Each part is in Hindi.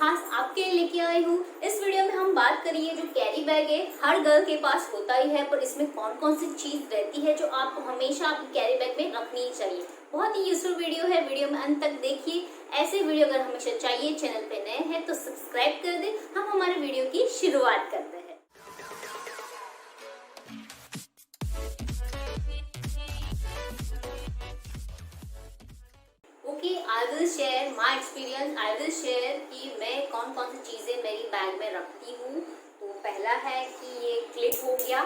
खास आपके लिए लेके आई हूँ। इस वीडियो में हम बात करेंगे जो कैरी बैग है हर गर्ल के पास होता ही है, पर इसमें कौन कौन सी चीज रहती है जो आपको हमेशा आपके कैरी बैग में रखनी चाहिए। बहुत ही यूजफुल वीडियो है, वीडियो में अंत तक देखिए। ऐसे वीडियो अगर हमेशा चाहिए, चैनल पे नए हैं तो सब्सक्राइब कर दे। हम हमारे वीडियो की शुरुआत करते हैं। I will share my experience. I will share कि मैं कौन कौन सी चीज़ें मेरी बैग में रखती हूँ। तो पहला है कि ये क्लिप हो गया।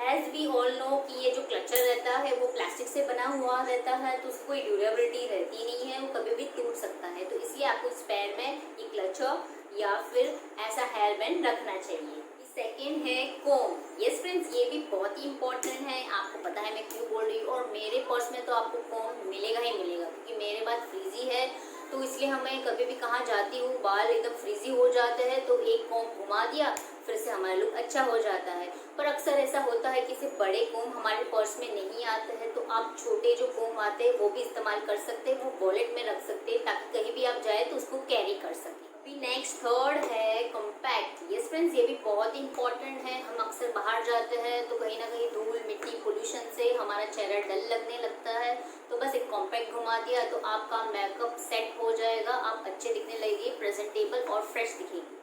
एज वी ऑल नो कि ये जो क्लचर रहता है वो प्लास्टिक से बना हुआ रहता है, तो उसको कोई ड्यूरेबिलिटी रहती नहीं है, वो कभी भी टूट सकता है। तो इसलिए आपको स्पेयर में ये क्लचर या फिर ऐसा हेयर बैंड रखना चाहिए। सेकेंड है कोम। यस फ्रेंड्स, ये भी बहुत ही इंपॉर्टेंट है। आपको पता है मैं क्यों बोल रही हूँ। और मेरे पर्स में तो आपको कोम मिलेगा ही मिलेगा, क्योंकि मेरे पास फ्रीजी है। तो इसलिए हमें कभी भी कहाँ जाती हूँ बाल एकदम फ्रीजी हो जाते हैं, तो एक कोम घुमा दिया, फिर से हमारा लुक अच्छा हो जाता है। पर अक्सर ऐसा होता है कि सिर्फ बड़े कोम हमारे पर्स में नहीं आते हैं, तो आप छोटे जो कोम आते हैं वो भी इस्तेमाल कर सकते हैं, वो वॉलेट में रख सकते हैं, ताकि कहीं भी आप जाए तो उसको कैरी कर सकें। अभी नेक्स्ट थर्ड है कॉम्पैक्ट। यस फ्रेंड्स, ये भी बहुत इंपॉर्टेंट है। हम अक्सर बाहर जाते हैं तो कहीं ना कहीं धूल मिट्टी पोल्यूशन से हमारा चेहरा डल लगने लगता है, तो बस एक कॉम्पैक्ट घुमा दिया तो आपका मेकअप सेट हो जाएगा, आप अच्छे दिखने लगेंगे, प्रेजेंटेबल और फ्रेश दिखेगी।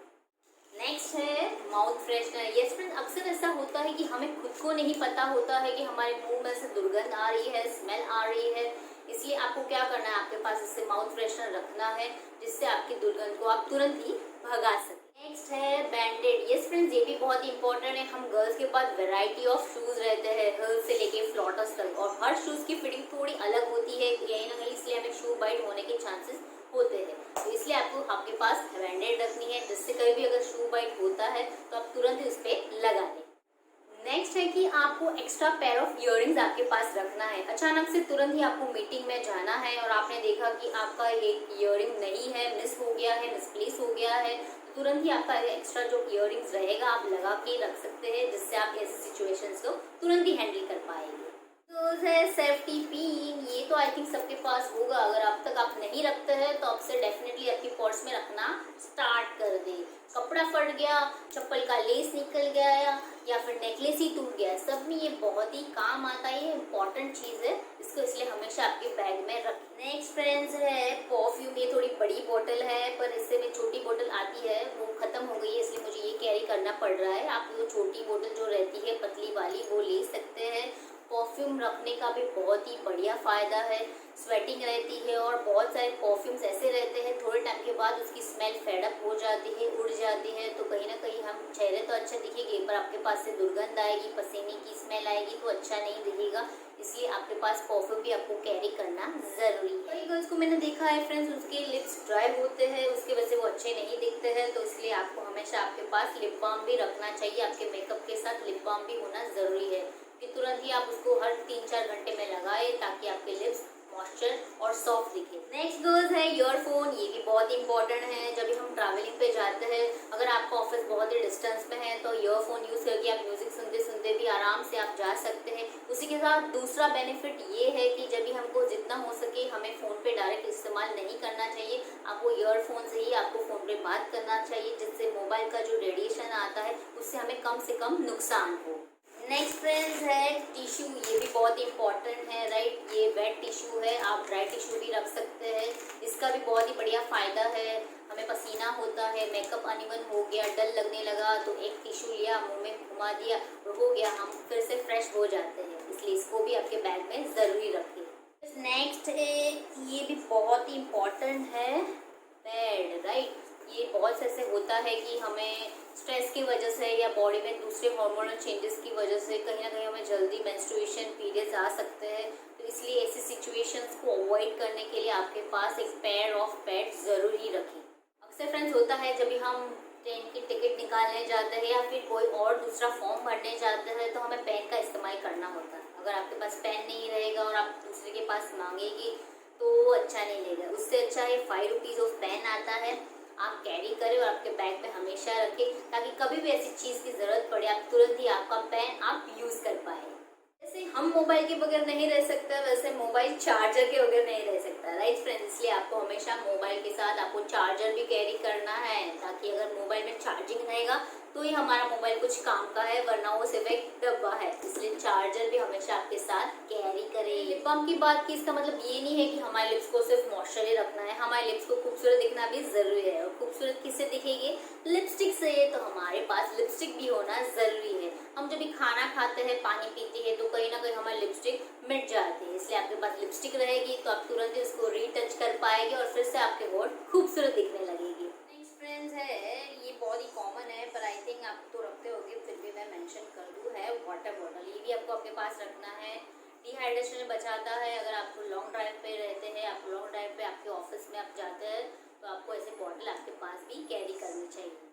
नेक्स्ट है माउथ फ्रेशनर। यस फ्रेंड्स, अक्सर ऐसा होता है कि हमें खुद को नहीं पता होता है कि हमारे मुंह में से दुर्गंध आ रही है, स्मेल आ रही है। इसलिए आपको क्या करना है, आपके पास इससे माउथ फ्रेशनर रखना है, जिससे आपकी दुर्गंध को आप तुरंत ही भगा सकें। नेक्स्ट है बैंडेड। यस फ्रेंड्स, ये भी बहुत इंपॉर्टेंट है। हम गर्ल्स के पास वैरायटी ऑफ शूज रहते हैं, हिल से लेके फ्लॉटस तक, और हर शूज की फिटिंग थोड़ी अलग होती है यही ना कहीं, इसलिए हमें शू बाइट होने के चांसेस होते हैं। तो इसलिए आपको आपके पास बैंडेड रखनी है, जिससे कभी भी अगर शू बाइट होता है तो आप तुरंत इस पे लगा दें। नेक्स्ट है कि आपको एक्स्ट्रा पेयर ऑफ इयररिंग्स आपके पास रखना है। अचानक से तुरंत ही आपको मीटिंग में जाना है और आपने देखा कि आपका एक इयररिंग नहीं है, मिस हो गया है, मिसप्लेस हो गया है, तो तुरंत ही आपका एक्स्ट्रा जो इयररिंग्स रहेगा आप लगा के रख सकते हैं, जिससे आप ऐसी सिचुएशंस को तुरंत ही हैंडल कर पाएंगे। तो है सेफ्टी पिन। ये तो आई थिंक सबके पास होगा। अगर अब तक आप नहीं रखते हैं तो अब से डेफिनेटली आपके पर्स में रखना स्टार्ट कर दे। कपड़ा फट गया, चप्पल का लेस निकल गया या फिर नेकलेस ही टूट गया, सब में ये बहुत ही काम आता है। ये इम्पॉर्टेंट चीज़ है, इसको इसलिए हमेशा आपके बैग में रखें। नेक्स्ट फ्रेंड्स है परफ्यूम। ये थोड़ी बड़ी बोतल है, पर इससे में छोटी बोतल आती है, वो खत्म हो गई है, इसलिए मुझे ये कैरी करना पड़ रहा है। आप वो छोटी बोतल जो रहती है पतली वाली वो ले सकते हैं। परफ्यूम रखने का भी बहुत ही बढ़िया फ़ायदा है। स्वेटिंग रहती है और बहुत सारे परफ्यूम्स ऐसे रहते हैं थोड़े टाइम के बाद उसकी स्मेल फेडअप हो जाती है, उड़ जाती है, तो कहीं ना कहीं हम चेहरे तो अच्छा दिखेंगे पर आपके पास से दुर्गंध आएगी, पसीने की स्मेल आएगी, तो अच्छा नहीं दिखेगा। इसलिए आपके पास परफ्यूम भी आपको कैरी करना ज़रूरी है। कई गर्ल्स को मैंने देखा है फ्रेंड्स, उसके लिप्स ड्राई होते हैं, उसकी वजह से वो अच्छे नहीं दिखते हैं, तो इसलिए आपको हमेशा आपके पास लिप बाम भी रखना चाहिए। आपके मेकअप के साथ लिप बाम भी होना ज़रूरी है कि तुरंत ही आप उसको हर 3-4 घंटे में लगाए, ताकि आपके लिप्स मॉइस्चर और सॉफ्ट दिखे। नेक्स्ट गर्ल्स है ईयरफोन। ये भी बहुत इंपॉर्टेंट है। जब भी हम ट्रैवलिंग पे जाते हैं, अगर आपका ऑफिस बहुत ही डिस्टेंस में है तो ईयरफोन यूज़ करके आप म्यूजिक सुनते सुनते भी आराम से आप जा सकते हैं। उसी के साथ दूसरा बेनिफिट ये है कि जब भी हमको जितना हो सके हमें फ़ोन पे डायरेक्ट इस्तेमाल नहीं करना चाहिए। आपको ईयरफोन से ही आपको फ़ोन पे बात करना चाहिए, जिससे मोबाइल का जो रेडिएशन आता है उससे हमें कम से कम नुकसान हो। नेक्स्ट फ्रेंड्स है टिश्यू। ये भी बहुत इंपॉर्टेंट है, राइट। ये वेट टिश्यू है, आप ड्राई टिश्यू भी रख सकते हैं। इसका भी बहुत ही बढ़िया फ़ायदा है। हमें पसीना होता है, मेकअप अनइवन हो गया, डल लगने लगा, तो एक टिश्यू लिया, मुंह में घुमा दिया और हो गया, हम फिर से फ्रेश हो जाते हैं। इसलिए इसको भी आपके बैग में ज़रूरी रखें। नेक्स्ट है, ये भी बहुत ही इम्पॉर्टेंट है, पैड, राइट। ये बहुत से ऐसे होता है कि हमें स्ट्रेस की वजह से या बॉडी में दूसरे हार्मोनल चेंजेस की वजह से कहीं ना कहीं हमें जल्दी मेंस्ट्रुएशन पीरियड्स आ सकते हैं, तो इसलिए ऐसी सिचुएशंस को अवॉइड करने के लिए आपके पास एक पेयर ऑफ पैड ज़रूर ही रखें। अक्सर फ्रेंड्स होता है जब भी हम ट्रेन की टिकट निकालने जाते हैं या फिर कोई और दूसरा फॉर्म भरने जाते हैं, तो हमें पेन का इस्तेमाल करना होता है। अगर आपके पास पेन नहीं रहेगा और आप दूसरे के पास मांगेगी तो अच्छा नहीं लगेगा। उससे अच्छा है 5 रुपीज़ ऑफ पेन आता है, आप कैरी करें और आपके बैग में हमेशा रखें, ताकि कभी भी ऐसी चीज़ की ज़रूरत पड़े आप तुरंत ही आपका पेन आप यूज़ कर पाए। जैसे हम मोबाइल के बगैर नहीं रह सकता, वैसे मोबाइल चार्जर के बगैर नहीं रह सकता, राइट फ्रेंड्स। इसलिए आपको हमेशा मोबाइल के साथ आपको चार्जर भी कैरी करना है, ताकि अगर मोबाइल में चार्जिंग रहेगा तो ही हमारा मोबाइल कुछ काम का है, वरना वो सिर्फ एक डब्बा है। इसलिए चार्जर भी हमेशा आपके साथ कैरी करें। लिप बाम की बात की, इसका मतलब ये नहीं है कि हमारे लिप्स को सिर्फ मॉइस्चर रखना है, हमारे लिप्स को खूबसूरत दिखना भी जरूरी है। और खूबसूरत किससे दिखेगी? लिपस्टिक से। तो हमारे पास लिपस्टिक भी होना जरूरी है। हम जब भी खाना खाते हैं, पानी पीते हैं, तो कहीं ना कहीं हमारी लिपस्टिक मिट जाती है। इसलिए आपके पास लिपस्टिक रहेगी तो आप तुरंत ही उसको रीटच कर पाएंगे और फिर से आपके होंठ खूबसूरत दिखने लगेगी। नेक्स्ट फ्रेंड्स है, ये बहुत ही कॉमन है, पर आई थिंक आप तो रखते होगे, फिर भी मैं मेंशन कर दूं, है वाटर बॉटल। ये भी आपको आपके पास रखना है, डिहाइड्रेशन में बचाता है। अगर आप लॉन्ग ड्राइव पे रहते हैं, आप लॉन्ग ड्राइव पे आपके ऑफिस में आप जाते हैं, तो आपको ऐसे बॉटल आपके पास भी कैरी करनी चाहिए।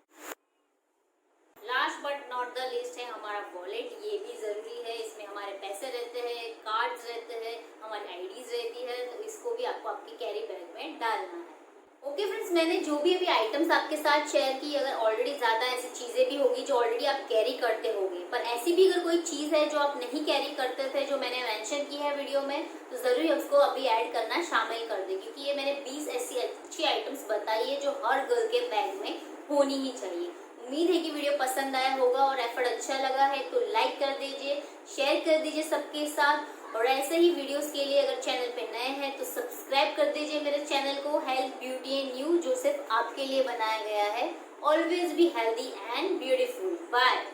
Last but not the list है हमारा वॉलेट। ये भी जरूरी है, इसमें हमारे पैसे रहते हैं, कार्ड्स रहते हैं, हमारी आईडीज रहती है, तो इसको भी आपको आपकी कैरी बैग में डालना है। ओके फ्रेंड्स, मैंने जो भी अभी आइटम्स आपके साथ शेयर की, अगर ऑलरेडी ज़्यादा ऐसी चीज़ें भी होगी जो ऑलरेडी आप कैरी करते होंगे, पर ऐसी भी अगर कोई चीज़ है जो आप नहीं कैरी करते थे, जो मैंने मेंशन की है वीडियो में, तो ज़रूर उसको अभी ऐड करना शामिल कर दें, क्योंकि ये मैंने 20 ऐसी अच्छी आइटम्स बताई है जो हर गर्ल के बैग में होनी ही चाहिए। उम्मीद है कि वीडियो पसंद आया होगा और एफर्ट अच्छा लगा है तो लाइक कर दीजिए, शेयर कर दीजिए सबके साथ, और ऐसे ही वीडियोस के लिए अगर चैनल पे नए हैं तो सब्सक्राइब कर दीजिए मेरे चैनल को, हेल्थ ब्यूटी एंड न्यू, जो सिर्फ आपके लिए बनाया गया है। Always be healthy and beautiful. Bye.